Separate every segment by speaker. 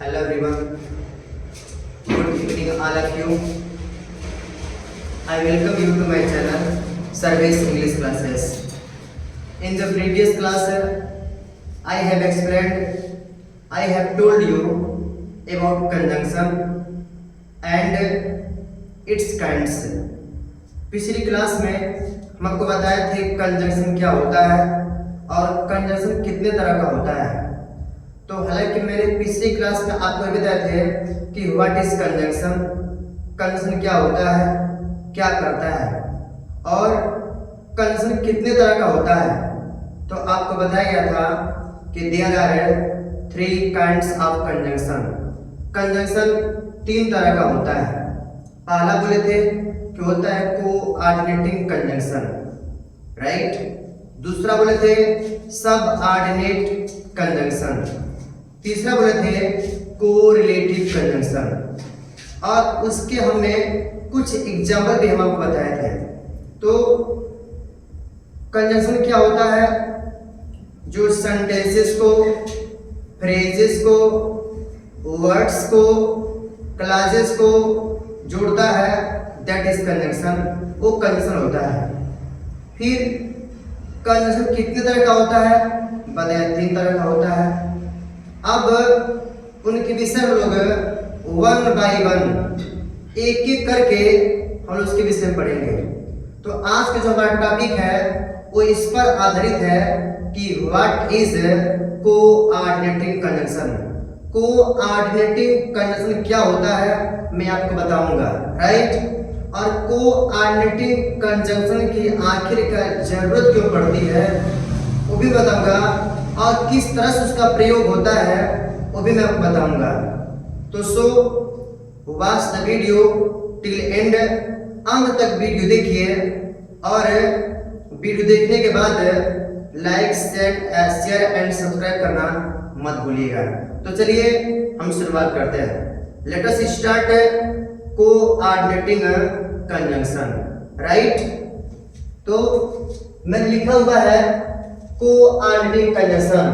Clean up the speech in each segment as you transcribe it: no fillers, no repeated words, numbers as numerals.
Speaker 1: Hello everyone, good evening all of you. I welcome you to my channel Service English Classes. In the previous class, I have told you about conjunction and its kinds. पिछली class में हम आपको बताए थे conjunction क्या होता है और कंजंक्शन कितने तरह का होता है। तो हालांकि मैंने पिछली क्लास में आपको ये बताए थे कि व्हाट इज कंजंक्शन, कंजंक्शन क्या होता है, क्या करता है और कंजंक्शन कितने तरह का होता है। तो आपको बताया गया था कि there are 3 kinds of conjunction. Conjunction 3 तरह का होता है। पहला बोले थे कि होता है कोऑर्डिनेटिंग कंजंक्शन, राइट। दूसरा बोले थे सब ऑर्डिनेट कंजंक्शन। तीसरा बोले थे कोरिलेटिव कंजंक्शन और उसके हमने कुछ एग्जाम्पल भी हम आपको बताए थे। तो कंजंक्शन क्या होता है, जो सेंटेंसेस को, फ्रेजेस को, वर्ड्स को, क्लासेस को जोड़ता है, दैट इज कंजंक्शन, वो कंजंक्शन होता है। फिर कंजंक्शन कितने तरह का होता है, बताया 3 तरह का होता है। अब उनके विषय हम लोग 1 बाय 1 एक एक करके हम लोग उसके विषय में पढ़ेंगे। तो आज का जो हमारा टॉपिक है वो इस पर आधारित है कि what is coordinating conjunction. Coordinating conjunction क्या होता है मैं आपको बताऊंगा, राइट। और कोऑर्डिनेटिंग कंजंक्शन की आखिर का जरूरत क्यों पड़ती है वो भी बताऊंगा और किस तरह से उसका प्रयोग होता है वो भी मैं आपको बताऊंगा। तो so watch the video till and, अंत तक वीडियो देखिए और वीडियो देखने के बाद लाइक शेयर एंड सब्सक्राइब करना मत भूलिएगा। तो चलिए हम शुरुआत करते हैं। Let us start coordinating conjunction, right. तो मैंने लिखा हुआ है कोऑर्डिनेटिंग कंजंक्शन,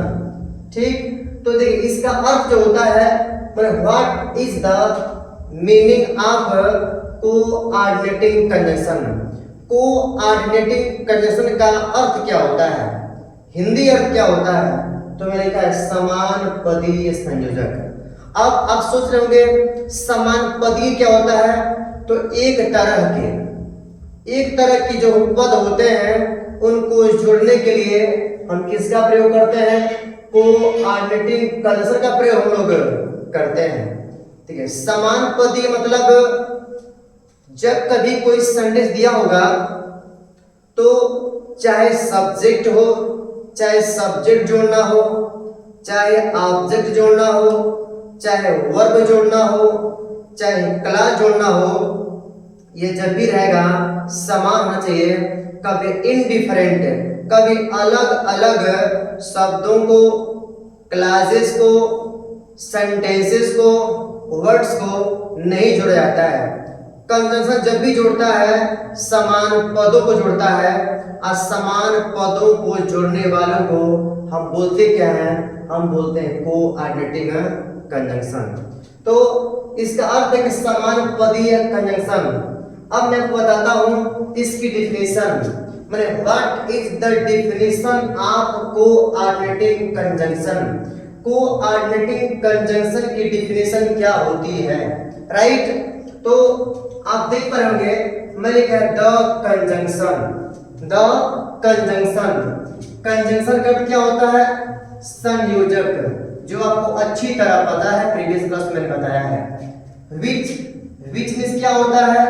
Speaker 1: ठीक। तो देखिए इसका अर्थ जो होता है, what is the meaning of coordinating conjunction. Coordinating conjunction का अर्थ क्या होता है, हिंदी अर्थ क्या होता है, तो मैंने लिखा है समान पदीय संयोजक। अब आप सोच रहे होंगे समान पदीय क्या होता है, तो एक तरह की जो पद होते हैं उनको जोड़ने के लिए हम किसका प्रयोग करते हैं, कोऑर्डिनेटिंग कंजंक्शन का प्रयोग हम लोग करते हैं, ठीक है। समान पदीय मतलब जब कभी कोई सेंटेंस दिया होगा तो चाहे सब्जेक्ट हो, चाहे सब्जेक्ट जोड़ना हो, चाहे ऑब्जेक्ट जोड़ना हो, चाहे वर्ब जोड़ना हो, चाहे क्लास जोड़ना हो, ये जब भी रहेगा समान होना चाहिए। कभी इनडिफरेंट, कभी अलग अलग शब्दों को, क्लासेस को, सेंटेंसेस को, वर्ड्स को नहीं जोड़ा जाता है। कंजंक्शन जब भी जोड़ता है समान पदों को जोड़ता है और समान पदों को जोड़ने वालों को हम बोलते क्या हैं, हम बोलते हैं कोऑर्डिनेटिंग कंजंक्शन। तो इसका अर्थ है कि समान पदीय कंजंक्शन। अब मैं आपको बताता हूं इसकी डिफिनेशन, मैंने what is the definition of coordinating conjunction. Coordinating conjunction की डिफिनेशन क्या होती है, राइट। तो आप देख पा रहे होंगे मैं लिखा है the conjunction. The conjunction, conjunction का क्या होता है, संयोजक, जो आपको अच्छी तरह पता है, प्रीवियस क्लास में मैंने बताया है। विच मींस क्या होता है,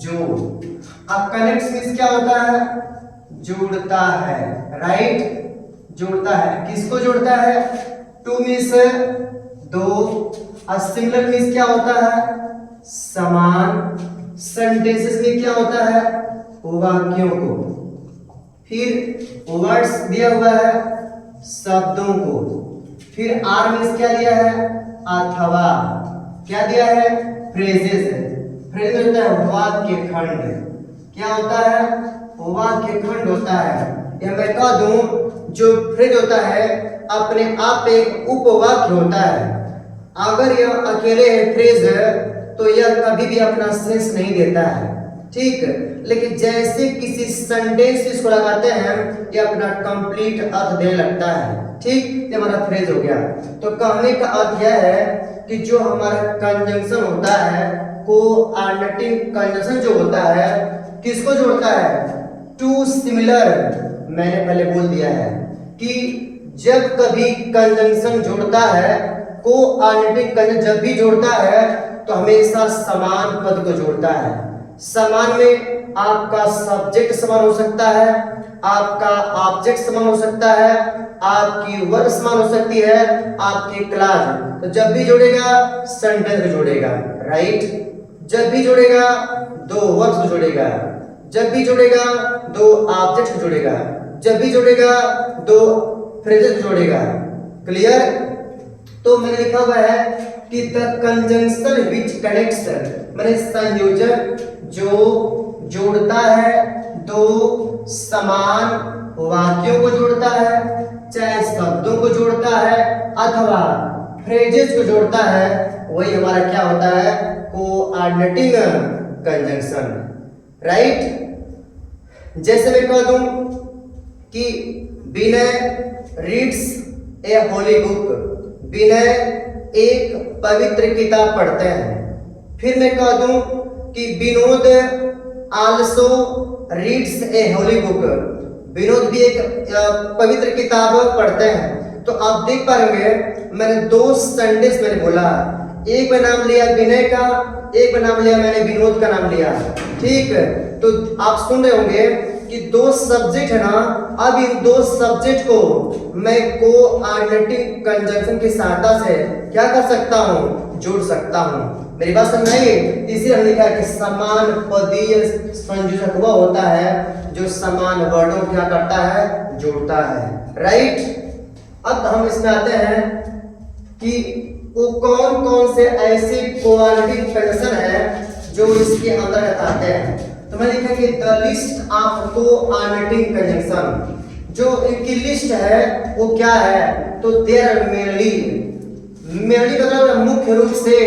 Speaker 1: जोड़। कनेक्ट मींस क्या होता है, जोड़ता है, राइट, जोड़ता है। किसको जोड़ता है, टू मींस दो, और सिमिलर मींस क्या होता है, समान। सेंटेंसेस में क्या होता है, वाक्यों को। फिर वर्ड्स दिया हुआ है, शब्दों को। फिर आर मींस क्या दिया है, अथवा। क्या दिया है, फ्रेजेस। फ्रेज में होता है वाक्य खंड। क्या होता है, वाक्य खंड होता है। या मैं कह दूं जो फ्रेज होता है अपने आप एक उपवाक्य होता है। अगर यह अकेले है फ्रेज तो यह कभी भी अपना सेंस नहीं देता है, ठीक। लेकिन जैसे किसी सेंटेंस इसको लगाते हैं ये अपना कंप्लीट अर्थ देने लगता है, ठीक। ये हमारा फ्रेज हो गया। तो कहने का अर्थ यह है कि जो हमारा कंजंक्शन होता है, कोऑर्डिनेटिंग कंजंक्शन जो होता है, किसको जोड़ता है? Two similar. मैंने पहले बोल दिया है कि जब कभी कंजंक्शन जोड़ता है, कोऑर्डिनेटिंग कंजंक्शन जब भी जोड़ता है तो हमेशा समान पद को जोड़ता है। समान में आपका सब्जेक्ट समान हो सकता है, आपका ऑब्जेक्ट समान हो सकता है, आपकी वर्ब समान हो सकती है, आपकी क्लास। तो जब भी जोड़ेगा सेंटेंस को जोड़ेगा, राइट। जब भी जोड़ेगा दो वर्ब्स को जोड़ेगा, जब भी जोड़ेगा दो ऑब्जेक्ट को जोड़ेगा, जब भी जोड़ेगा दो फ्रेजेस को जोड़ेगा। क्लियर? तो मैंने लिखा हुआ है कि द कंजंक्शन विच कनेक्ट्स, मैंने संयोजक जो जोड़ता है दो समान वाक्यों को जोड़ता है, चाहे शब्दों को जोड़ता है अथवा फ्रेजेस को जोड़ता है, वही हमारा क्या होता है? Coordinating conjunction, right. जैसे मैं कह दूं कि विनय रीड्स ए होली बुक, विनय एक पवित्र किताब पढ़ते हैं। फिर मैं कह दूं कि विनोद आल्सो रीड्स ए होली बुक, विनोद भी एक पवित्र किताब पढ़ते हैं। तो आप देख पाएंगे मैंने दो सेंटेंस मैंने बोला, एक में नाम लिया विनय का, एक में नाम लिया मैंने विनोद का नाम लिया, ठीक। तो आप सुन रहे होंगे कि दो सब्जेक्ट है ना, अब इन दो सब्जेक्ट को मैं कोऑर्डिनेटिंग कंजंक्शन की सहायता से क्या कर सकता हूँ? जोड़ सकता हूँ। मेरी बात समझ आई? इसीलिए हमने लिखा कि समान पदीय संयोजक वह होता है जो समान वर्णों को क्या करता है? जोड़ता है, राइट। अब हम इसमें आते हैं कि वो कौन कौन से ऐसे कोऑर्डिनेटिंग कंजंक्शन है जो इसके अंतर्गत आते हैं। तो मैं लिखा कि the list of coordinating conjunction, जो इनकी लिस्ट है वो क्या है? तो देयर आर मेनली मतलब मुख्य रूप से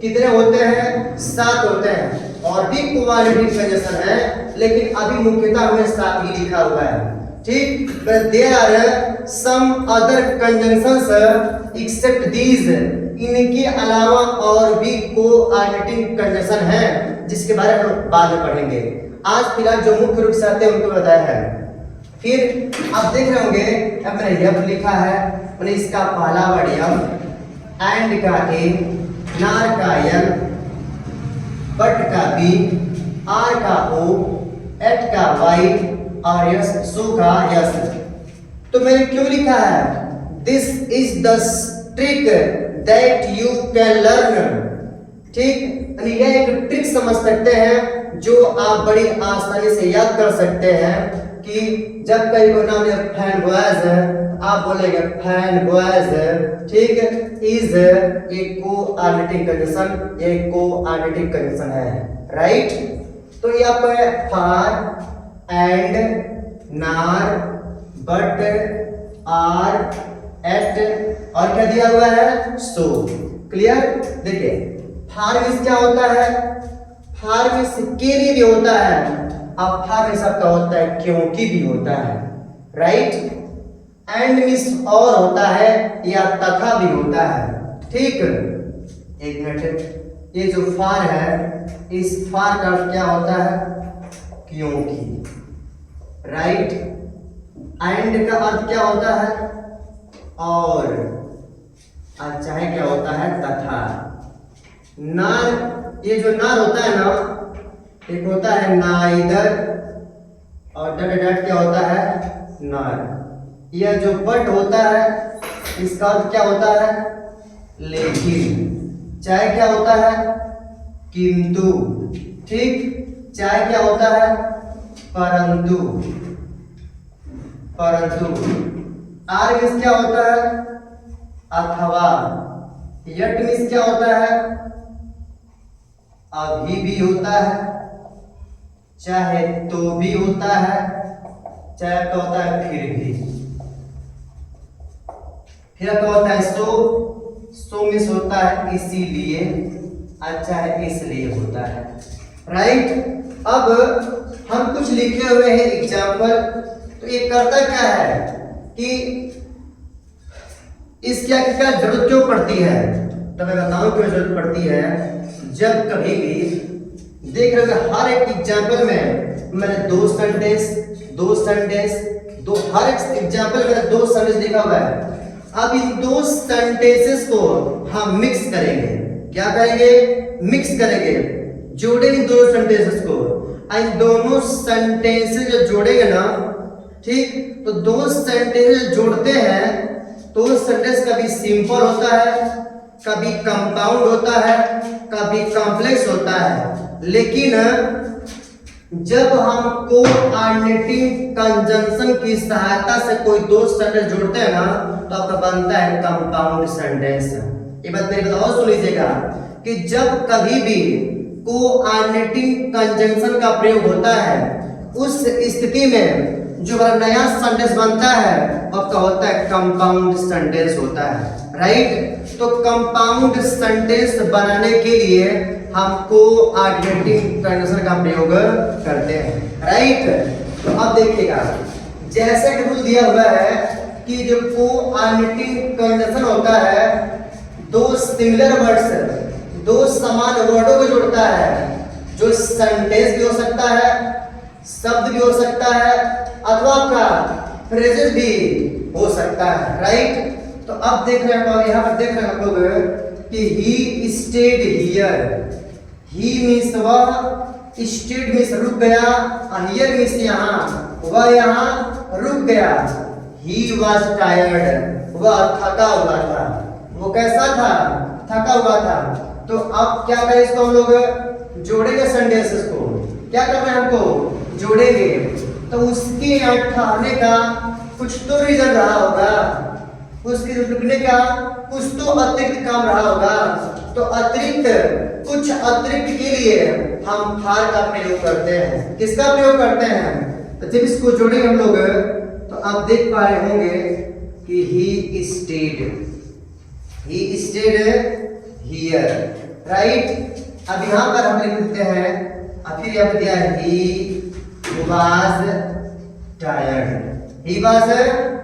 Speaker 1: कितने होते हैं? 7 होते हैं। और भी कोऑर्डिनेटिंग कंजंक्शन है लेकिन अभी मुख्यतः हमें 7 ही लिखा हुआ है, ठीक। There are some other conjunctions except these, इनके अलावा और भी कोऑर्डिनेटिंग कंजंक्शन है जिसके बारे में हम बाद में पढ़ेंगे। आज फिलहाल जो मुख्य रूप से आते हैं उनको बताया है। फिर आप देख रहे होंगे अब मैंने यफ लिखा है, मैंने इसका पहला वर्ड यफ, एंड का ए, नार का यल, बट का बी, आर का ओ, एट का वाई और यस सो का यस। तो मैंने क्यों लिखा है? This is the trick that you can learn, ठीक। यह एक ट्रिक समझ सकते हैं जो आप बड़ी आसानी से याद कर सकते हैं कि जब कहीं कोई नाम फैन बॉयज है आप बोलेंगे फैन बॉयज, ठीक। इज ए कोऑर्डिनेटिंग कंजंक्शन, ये कोऑर्डिनेटिंग कंजंक्शन है, राइट। तो ये आपको फार, एंड, नार, बट, आर, एट और क्या दिया हुआ है? सो। क्लियर? देखिए फार मीन्स क्या होता है? फार मीन्स के लिए भी होता है, अब फार मीन्स आपका होता है क्योंकि भी होता है, राइट। एंड मीन्स और होता है या तथा भी होता है, ठीक। एक मिनट, ये जो फार है इस फार का अर्थ क्या होता है? क्योंकि, राइट। एंड का अर्थ क्या होता है? और चाहे क्या होता है? तथा। नार, ये जो नार होता है ना, एक होता है नाइदर और डट क्या होता है? नार। यह जो बट होता है इसका अर्थ क्या होता है? लेकिन। चाहे क्या होता है? किंतु, ठीक। चाहे क्या होता है? परंतु। परंतु। आर मीन्स क्या होता है? अथवा। यट मीन्स क्या होता है? अभी भी होता है, चाहे तो भी होता है, चाहे क्या होता है? फिर भी। फिर क्या होता है? सो, सो मिस होता है इसीलिए, अच्छा है इसलिए होता है, राइट। अब हम कुछ लिखे हुए हैं एग्जाम्पल, तो ये करता क्या है कि इस क्या जरूरत क्यों पड़ती है, तो मैं बताऊं क्यों जरूरत पड़ती है। जब कभी भी देख रहे हो हर एक एग्जाम्पल में मैंने दो सेंटेंस हर एक एग्जाम्पल में दो सेंटेंस लिखा हुआ है। अब इन दो सेंटेंसेस को हम मिक्स करेंगे, क्या करेंगे, मिक्स करेंगे, जोड़ेंगे दोनों सेंटेंसेस को। इन दोनों सेंटेंसेस जो जोड़ेंगे ना, ठीक, तो दो सेंटेंसेस जोड़ते हैं तो सेंटेंस कभी सिंपल होता है, कभी कंपाउंड होता है, कभी कॉम्प्लेक्स होता है। लेकिन जब हम कोऑर्डिनेटिंग कंजंक्शन की सहायता से कोई दो सेंटेंस जोड़ते हैं ना, तो आपका बनता है कंपाउंड सेंटेंस। ये बात मेरी बताओ, सुन लीजिएगा कि जब कभी भी कोऑर्डिनेटिंग कंजंक्शन का प्रयोग होता है, उस स्थिति में जो हमारा नया सेंटेंस बनता है आपका होता है कंपाउंड सेंटेंस होता है, राइट। तो कंपाउंड सेंटेंस बनाने के लिए हम कोऑर्डिनेटिंग कंजंक्शन का प्रयोग करते हैं, राइट। तो अब देखिएगा, जैसे कि रूल दिया हुआ है कि जो कोऑर्डिनेटिंग कंजंक्शन होता है, दो सिमिलर वर्ड्स, दो समान वर्डों को जोड़ता है, जो सेंटेंस भी हो सकता है, शब्द भी हो सकता है, अथवा आपका फ्रेजेस भी हो सकता है, राइट। तो अब देख रहे हैं, यहाँ पर देख रहे हैं आप लोग कि he stayed here, he means वह, स्टेड मीन्स रुक गया, हियर मीन्स यहाँ, वह यहाँ रुक गया। ही वॉज टायर्ड, वह थका हुआ था, वो कैसा था, थका हुआ था। तो अब क्या करें, इसको हम लोग जोड़ेंगे सेंटेंसेस को, क्या करना है हमको, जोड़ेंगे। तो उसके यहाँ ठहरने का कुछ तो रीजन रहा होगा, उसके रुकने का कुछ तो अतिरिक्त काम रहा होगा। तो कुछ अतिरिक्त के लिए हम फार का प्रयोग करते हैं। किसका प्रयोग करते हैं, तो जब इसको जोड़ेंगे हम लोग, तो आप देख पा रहे होंगे कि ही स्टेड हियर, राइट। अब यहाँ पर हम लिख देते हैं, अब फिर यहाँ पर दिया है ही was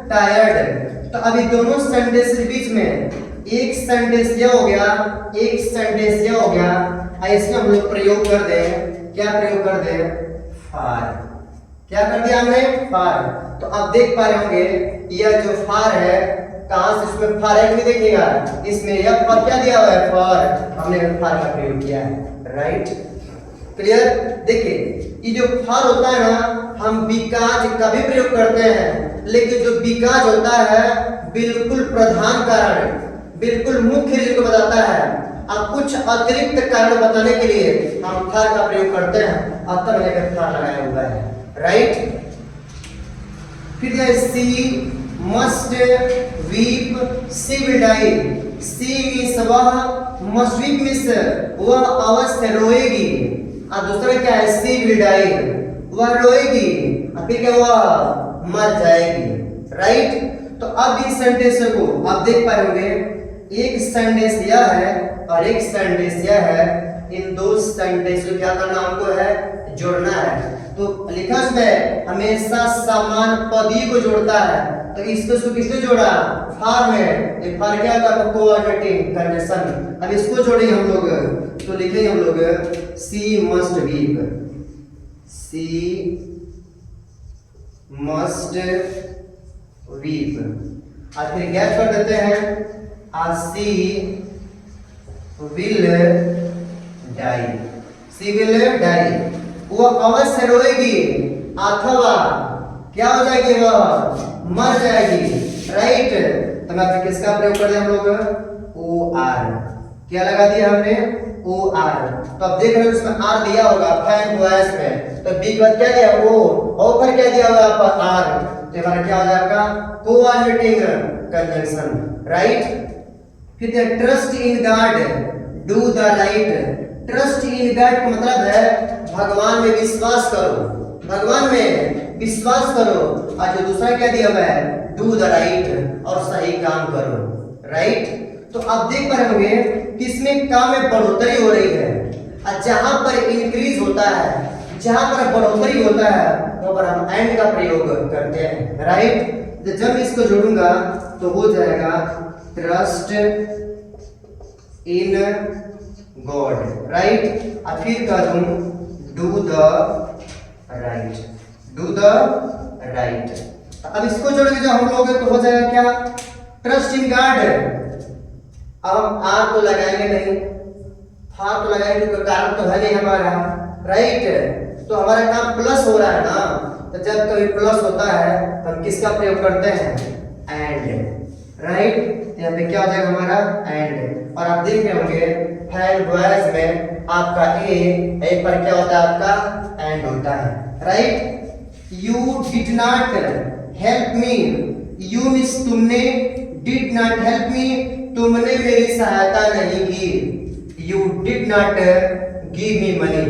Speaker 1: tired। तो अभी दोनों सेंटेंस के बीच में एक सेंटेंस यह हो गया, एक सेंटेंस यह हो गया। इसमें हम लोग प्रयोग कर दें, क्या प्रयोग कर दें, फार। क्या कर दिया हमने, फार। तो आप देख पा रहे होंगे यह जो फार है, कहां से, इसमें फार है, देखिएगा इसमें यह पर क्या दिया हुआ है, फार, हमने फार का प्रयोग किया है, राइट। क्लियर। देखिए ये जो फार होता है ना, हम बिकॉज का भी प्रयोग करते हैं, लेकिन जो बिकॉज होता है बिल्कुल प्रधान कारण, बिल्कुल मुख्य रीजन को बताता है। अब कुछ अतिरिक्त कारण बताने के लिए हम फार का प्रयोग करते हैं, अब तक मैंने फार लगाया हुआ है, राइट। फिर she must weep, she will die. She means वह, मस्ट वीप मींस वह अवश्य रोएगी। और दूसरा क्या है, सी विल डाई, वह रोएगी, और फिर क्या, वह मर जाएगी, राइट। तो अब इस सेंटेंस को आप देख पाएंगे, एक सेंटेंस यह है और एक सेंटेंस यह है। इन दो सेंटेंस को क्या करना हमको है, जोड़ना है। तो लिखा उसमें हमेशा समान पदी को जोड़ता है, तो इसको किसने जोड़ा, फार में। एक फार क्या होता है, कोऑर्डिनेटिंग कंजंक्शन। अब इसको जोड़ेंगे हम लोग, तो लिखेंगे हम लोग she must weep, she must weep. और फिर गैप कर देते हैं, she will die, she will die, वो अवश्य रोएगी अथवा क्या हो जाएगी, वह मर जाएगी, राइट। तो मैं किसका प्रयोग कर दिया हम लोग, ओ आर। क्या लगा दिया हमने, ओ आर। तो अब देख रहे हो इसमें आर दिया होगा, फैन वॉइस में, तो बी के बाद क्या दिया, ओ, और फिर क्या दिया होगा आपका आर। तो हमारा क्या हो जाएगा, कोऑर्डिनेटिंग कंजंक्शन, राइट। फिर trust in God, do the right. Trust in God का मतलब है भगवान में विश्वास करो, भगवान में विश्वास करो। और जो दूसरा क्या दिया हुआ है, डू द राइट, और सही काम करो, राइट। तो आप देख पा रहे होंगे कि इसमें काम में बढ़ोतरी हो रही है, और जहां पर इंक्रीज होता है, जहां पर बढ़ोतरी होता है, वहां पर हम एंड का प्रयोग करते हैं, राइट। तो जब इसको जोड़ूंगा तो हो जाएगा ट्रस्ट इन गॉड, राइट। और फिर करूं do the right, do the right. अब इसको जोड़ेंगे जब हम लोग तो हो जाएगा क्या, ट्रस्ट इन गॉड। अब हम आर तो लगाएंगे नहीं, फार तो लगाएंगे कोई कारण तो है नहीं हमारा, राइट। तो हमारा काम प्लस हो रहा है ना, तो जब कभी प्लस होता है तो हम किसका प्रयोग करते हैं, एंड, राइट। यहाँ पे क्या हो जाएगा हमारा एंड। और आप देख रहे होंगे फैन वॉइस में आपका ए पर क्या होता है, आपका एंड होता है, right. You did not help me, you means तुमने, डिड नॉट हेल्प मी तुमने मेरी सहायता नहीं की, you did not give me money.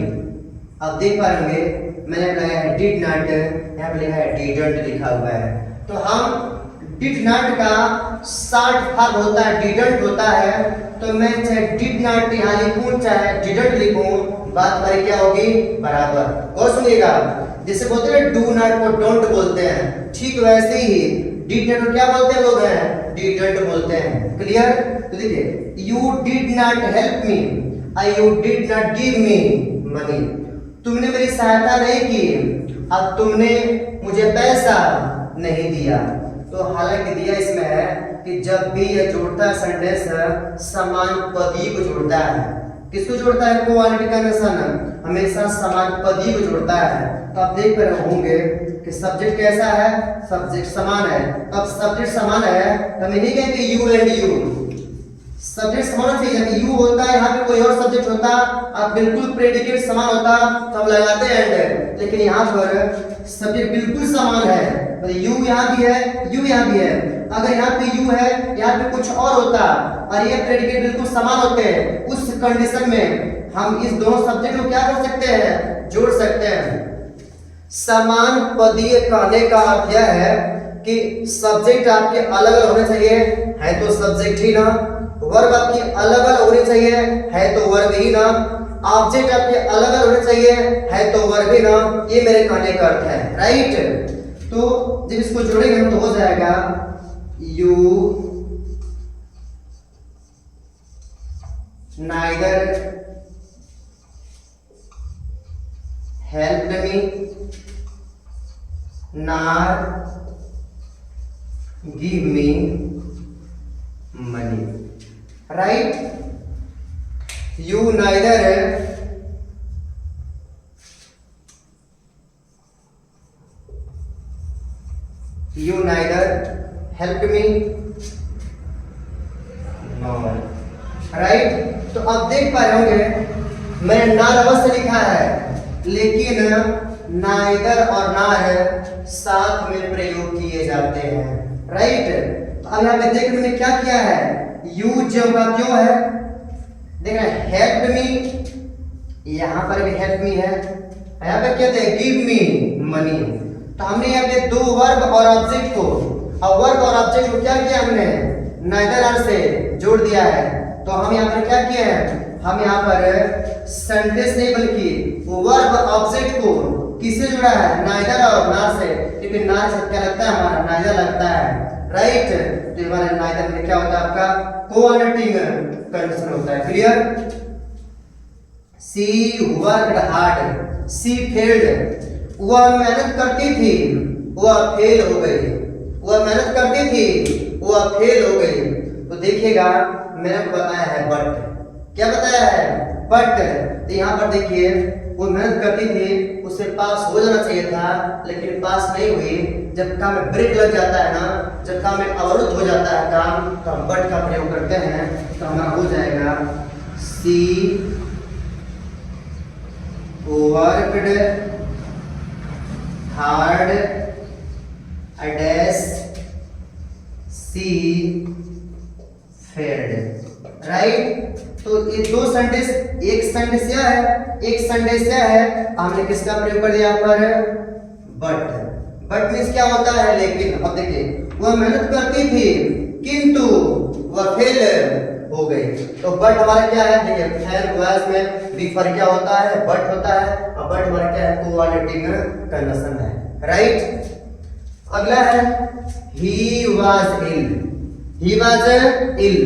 Speaker 1: आप देख पा रहे होंगे मैंने लगाया है डिड नॉट, यहाँ पे लिखा है डिडंट लिखा हुआ है। तो हम डिड नॉट का शॉर्ट फॉर्म होता है डिडंट होता है, तो मैं चाहे डिड नॉट यहाँ लिखूं चाहे डिडंट लिखूं, बात हमारी क्या होगी, बराबर। और सुनिएगा, जैसे बोलते हैं डू नॉट को डोंट बोलते हैं, ठीक वैसे ही डिड नॉट को क्या बोलते हैं लोग हैं, डिडंट बोलते हैं, क्लियर। तो देखिए you did not help me, I you did not give me money, तुमने मेरी सहायता नहीं की, अब तुमने मुझे पैसा नहीं दिया। तो हालांकि दिया इसमें है कि जब भी यह जोड़ता है सेंटेंस समान पदी को जोड़ता है, किसको जोड़ता है, कोऑर्डिनेट कंजंक्शन हमेशा समान पदी को जोड़ता है। तो आप देख रहे होंगे कि सब्जेक्ट कैसा है, सब्जेक्ट समान है। अब सब्जेक्ट समान है तो हम नहीं कहेंगे यू एंड यू, सब्जेक्ट समान चाहिए, यू होता है यहाँ पे कोई और सब्जेक्ट होता, अब बिल्कुल प्रेडिकेट समान होता तो हम लगाते हैं एंड, लेकिन यहाँ पर सब्जेक्ट बिल्कुल समान है, यू यहाँ भी है यू यहाँ भी है। अगर यहाँ पे यू है यहाँ पे कुछ और होता और ये प्रेडिकेट बिल्कुल समान होते हैं, उस कंडीशन में हम इस दोनों सब्जेक्ट को क्या कर सकते हैं, जोड़ सकते हैं। समान पदीय कहने का अर्थ यह है कि सब्जेक्ट आपके अलग अलग होने चाहिए, है तो सब्जेक्ट ही ना, वर्ब आपकी अलग अलग होनी चाहिए, है तो वर्ब ही ना, ऑब्जेक्ट आपके अलग अलग होने चाहिए, है तो वर्ब ही ना, ये मेरे कहने का अर्थ है, राइट। तो जब इसको जोड़ेंगे तो हो जाएगा you neither help me nor give me money, right. You neither you neither helped me nor, right। तो अब देख पा रहे होंगे मैंने नार अवश्य लिखा है, लेकिन नाइदर और नार साथ में प्रयोग किए जाते हैं, राइट। तो अब यहाँ पे देख मैंने क्या किया है, यू जो का क्यों है, देख रहे हैं हेल्प मी, यहाँ पर भी हेल्प मी है, यहाँ पे कहते हैं गिव मी मनी। तो हमने यहाँ पे दो वर्ब और ऑब्जेक्ट को, और वर्ब और ऑब्जेक्ट को क्या किया हमने, नाइदर आर से जोड़ दिया है। तो हम यहाँ पर क्या किए हैं, हम यहाँ पर सेंटेंस नहीं बल्कि वर्ब ऑब्जेक्ट को किससे जुड़ा है, नाइदर और नार से, क्योंकि नार से क्या लगता है हमारा, नाइदर लगता है, राइट। तो हमारे नाइदर में क्या होता है, आपका कोऑर्डिनेटिंग कंडीशन होता है, क्लियर। सी वर्कड हार्ड, सी फेल्ड, वह मेहनत करती थी वह फेल हो गई, वह मेहनत करती थी वह फेल हो गई। तो देखिएगा मैंने बताया है बट, क्या बताया है, बट। तो यहाँ पर देखिए वो मेहनत करती थी, उसे पास हो जाना चाहिए था, लेकिन पास नहीं हुई। जब काम में ब्रेक लग जाता है ना, जब काम में अवरुद्ध हो जाता है काम, तो हम बट का प्रयोग करते हैं। तो हमारा हो जाएगा सी worked hard dash see failed, right. तो ये दो सेंटेंस, एक सेंटेंस यह है, एक सेंटेंस यह है, हमने किसका प्रयोग कर दिया पर बट। बट मीन्स क्या होता है, लेकिन। अब देखिए वह मेहनत करती थी किंतु वह फेल हो गई। तो बट हमारा क्या है, देखिए फैन वॉइस में रिफर क्या होता है, बट होता है, और बट हमारा क्या है, कोऑर्डिनेटिंग कंडीशन है, राइट। अगला है he was ill. He was ill,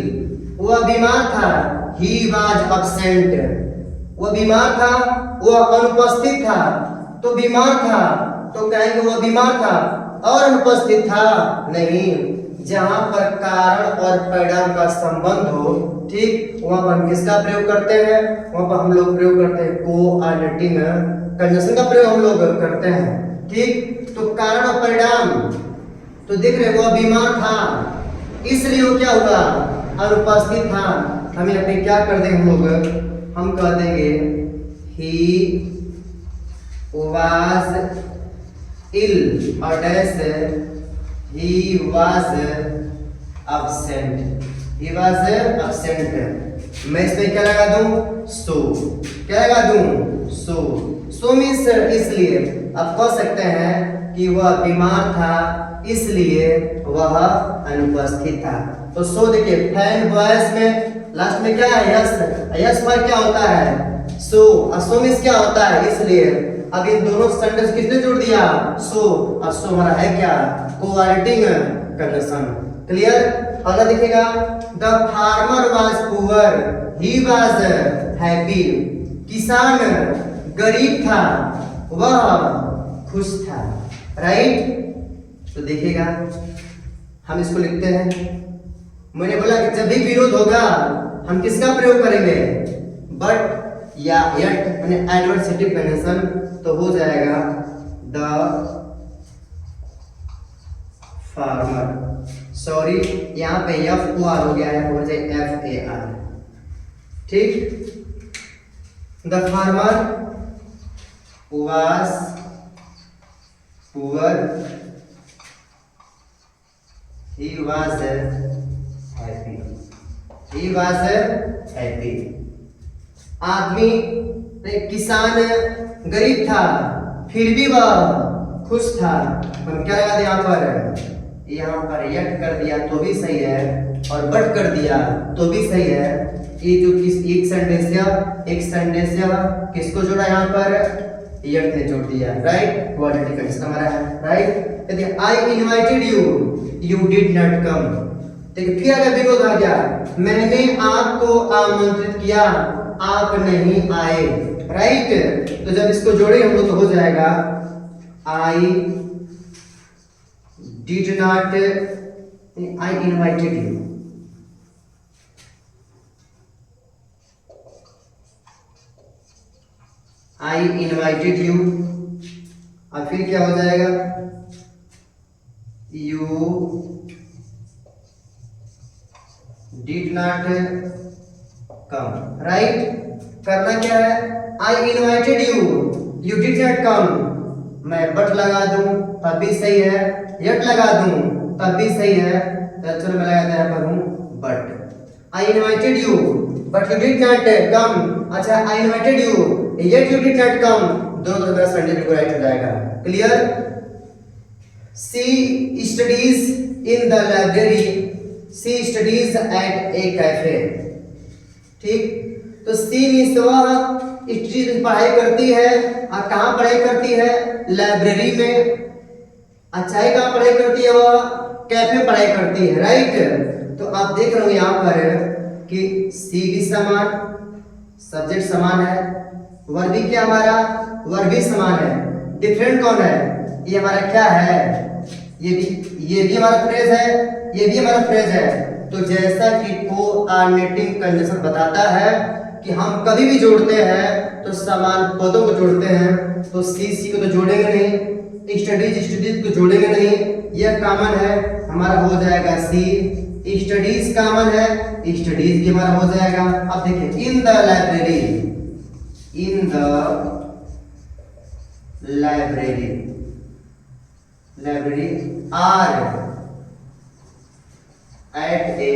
Speaker 1: वह बीमार था। ही वाज absent, वह बीमार था, वह अनुपस्थित था। तो बीमार था तो कहेंगे वह बीमार था, और अनुपस्थित था नहीं। जहां पर कारण और परिणाम का संबंध हो, ठीक, वहां पर हम किसका प्रयोग करते हैं, वहां पर हम लोग प्रयोग करते हैं कोऑर्डिनेटिंग कंजंक्शन का प्रयोग हम लोग करते हैं, ठीक। तो कारण और परिणाम, तो देख रहे वह बीमार था इसलिए वो क्या हुआ, अनुपस्थित था। हम यहाँ पे क्या कर देंगे हम लोग, हम कह देंगे ही वाज इल और dash he was absent, he was absent। मैं इसमें क्या लगा दूं, so, क्या लगा दूं, so मीन्स इसलिए। आप कह सकते हैं कि वह बीमार था इसलिए वह अनुपस्थित था। तो सो देखिए फैन वॉइस में लास्ट में क्या है, यस, यस पर क्या होता है, सो मीन्स क्या होता है, इसलिए। अब इन दोनों सेंटेंस किसने जोड़ दिया, सो, और सो हमारा है क्या, कोऑर्डिनेटिंग कंडीशन, क्लियर। अगला देखिएगा, the farmer was poor, he was happy. किसान गरीब था, वह खुश था, राइट। तो देखिएगा हम इसको लिखते हैं। मैंने बोला कि जब भी विरोध होगा हम किसका प्रयोग करेंगे, बट या यट, यानी एडवर्सेटिव कंडीशन। तो हो जाएगा द फार्मर, सॉरी यहाँ पे एफ ओ आर हो गया है, हो जाए एफ ए आर, ठीक। The farmer was poor, he was happy, he was happy. आदमी किसान गरीब था फिर भी वह खुश था। हम क्या लगा दिया यहाँ पर यट कर दिया तो भी सही है, और बट कर दिया तो भी सही है। ये जो किस एक सेंटेंस किसको जोड़ा, यहाँ पर यट ने जोड़ दिया, राइट। क्वाड्रेटिक कंडीशन हमारा है, राइट। यदि आई invited you, you did not कम, देखिए फिर अगर विरोध आ गया, मैंने आपको आमंत्रित किया, आप नहीं आए, राइट। तो जब इसको जोड़े हम लोग तो हो जाएगा I did not, I invited you, I invited you, और फिर क्या हो जाएगा, you did not come, right. करना क्या है, आई invited you, you did not कम, मैं बट लगा दूं तब भी सही है, यट लगा दूं तब भी सही है। तो चलो मैं लगाता यहाँ पर हूं but. I invited you but you did not come, अच्छा I invited you yet you did not come, दोनों तरफ मेरा सेंटेंस बिल्कुल राइट हो जाएगा, clear. She studies in the library, she studies at a cafe, ठीक। तो सी मीन्स वह स्टडीज पढ़ाई करती है, और कहाँ पढ़ाई करती है, लाइब्रेरी में। अच्छा है कहाँ पढ़ाई करती है, वह कैफे पढ़ाई करती है, राइट। तो आप देख रहे हो यहाँ पर कि सी भी समान, सब्जेक्ट समान है, वर्ब भी क्या हमारा, वर्ब भी समान है। डिफरेंट कौन है, ये हमारा क्या है, ये भी हमारा फ्रेज है, ये भी हमारा फ्रेज है। तो जैसा कि कोऑर्डिनेटिंग कंडीशन बताता है कि हम कभी भी जोड़ते हैं तो समान पदों को जोड़ते हैं, तो सी को तो जोड़ेंगे नहीं, स्टडीज को जोड़ेंगे नहीं, यह कॉमन है, हमारा हो जाएगा सी। स्टडीज कॉमन है, स्टडीज भी हमारा हो जाएगा। अब देखिए in the library, in the library, library or at a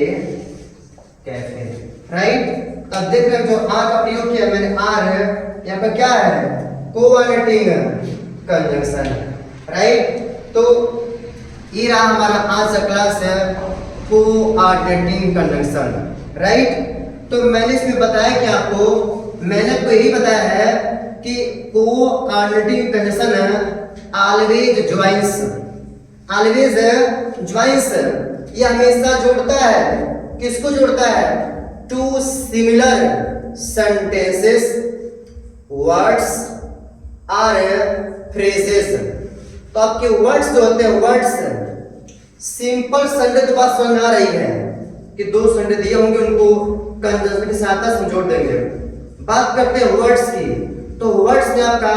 Speaker 1: cafe, right. अब देख रहे हैं जो आर का प्रयोग किया मैंने, आर है यहाँ पर क्या है, कोऑर्डिनेटिंग कंजंक्शन, राइट। तो ये रहा हमारा आज का क्लास है कोऑर्डिनेटिंग कंजंक्शन, राइट। तो मैंने इसमें बताया कि आपको, मैंने आपको यही बताया है कि कोऑर्डिनेटिंग कंजंक्शन ऑलवेज ज्वाइंस, ये हमेशा जोड़ता है, किसको जोड़ता है? टू सिमिलर सेंटेंसेस, वर्ड्स और फ्रेजेस। तो आपके वर्ड्स जो होते हैं, वर्ड्स सिंपल सेंटेंस, बात समझ में आ रही है कि दो सेंटेंस दिए होंगे, उनको कंजंक्शन की सहायता से जोड़ देंगे। बात करते हैं वर्ड्स की, तो वर्ड्स में आपका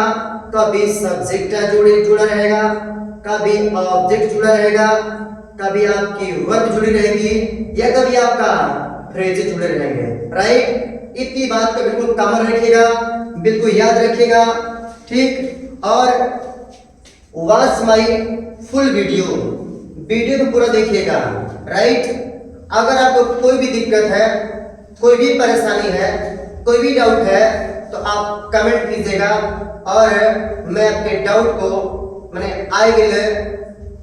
Speaker 1: कभी सब्जेक्ट जुड़ा रहेगा, कभी ऑब्जेक्ट जुड़ा रहेगा, कभी आपकी वर्ब जुड़ी रहेगी, या कभी आपका फ्रेज जुड़े रहेंगे, राइट। इतनी बात को बिल्कुल कॉमन रखिएगा, बिल्कुल याद रखिएगा, ठीक। और वॉच माई फुल वीडियो को पूरा देखिएगा, राइट। अगर आपको कोई भी दिक्कत है, कोई भी परेशानी है, कोई भी डाउट है, तो आप कमेंट कीजिएगा और मैं आपके डाउट को, मैंने I will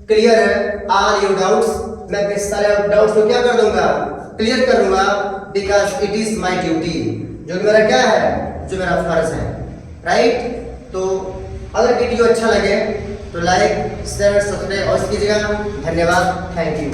Speaker 1: clear all your doubts, मैं आपके सारे डाउट्स को क्या कर दूंगा? क्लियर कर दूंगा, because it is my duty, जो मेरा क्या है, जो मेरा फर्ज है, राइट। तो अगर वीडियो अच्छा लगे तो लाइक शेयर सब्सक्राइब अवश्य कीजिएगा। धन्यवाद, थैंक यू।